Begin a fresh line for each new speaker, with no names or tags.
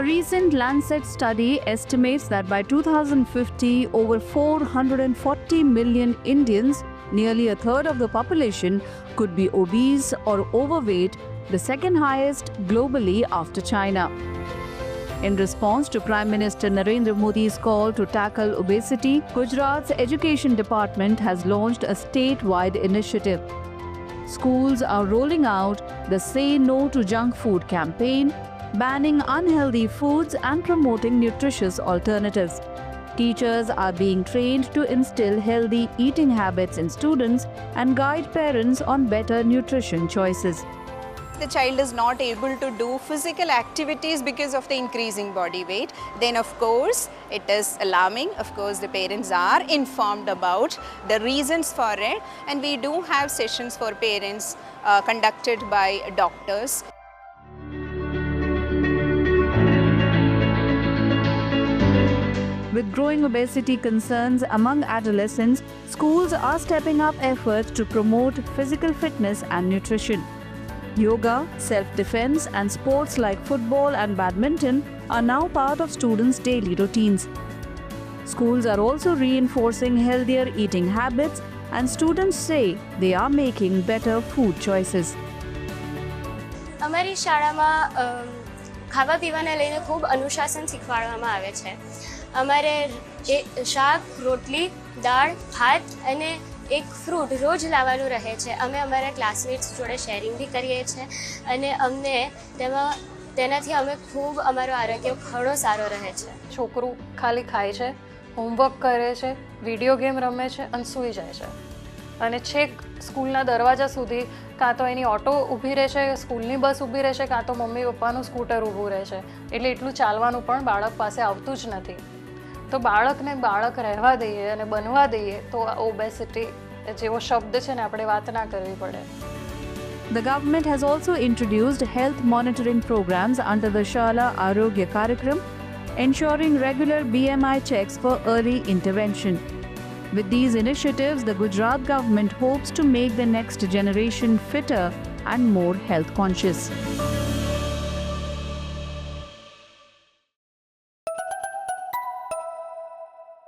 recent Lancet study estimates that by 2050, over 440 million Indians, nearly a third of the population, could be obese or overweight, the second highest globally after China. In response to Prime Minister Narendra Modi's call to tackle obesity, Gujarat's Education Department has launched a statewide initiative. Schools are rolling out the Say No to Junk Food campaign, banning unhealthy foods and promoting nutritious alternatives. Teachers are being trained to instill healthy eating habits in students and guide parents on better nutrition choices.
The child is not able to do physical activities because of the increasing body weight, then of course it is alarming. Of course the parents are informed about the reasons for it, and we do have sessions for parents conducted by doctors.
With growing obesity concerns among adolescents, schools are stepping up efforts to promote physical fitness and nutrition. Yoga, self-defense, and sports like football and badminton are now part of students' daily routines. Schools are also reinforcing healthier eating habits, and students say they are making better food choices.
અમારી શાળામાં ખાવા પીવાને લઈને ખૂબ અનુશાસન શીખવાડવામાં આવે છે. અમારે શાક, રોટલી, દાળ, ભાત અને એક ફ્રૂટ રોજ લાવવાનું રહે છે. અમે અમારા ક્લાસમેટ્સ જોડે શેરિંગ બી કરીએ છીએ અને અમને તેનાથી અમે ખૂબ અમારો આરોગ્ય ઘણો સારો રહે છે.
છોકરું ખાલી ખાય છે, હોમવર્ક કરે છે, વિડીયો ગેમ રમે છે અને સૂઈ જાય છે, અને છેક સ્કૂલના દરવાજા સુધી કાં તો એની ઓટો ઊભી રહેશે, સ્કૂલની બસ ઊભી રહેશે, કાં તો મમ્મી પપ્પાનું સ્કૂટર ઊભું રહેશે. એટલે એટલું ચાલવાનું પણ બાળક પાસે આવતું જ નથી. તો બાળકને બાળક રહેવા દઈએ અને બનવા દઈએ તો ઓબેસિટી જેવો શબ્દ છે ને આપણે વાત ના કરવી પડે.
The government has also introduced health monitoring programs under the Shala Arogya Karyakram, ensuring regular BMI checks for early intervention. With these initiatives, the Gujarat government hopes to make the next generation fitter and more health conscious.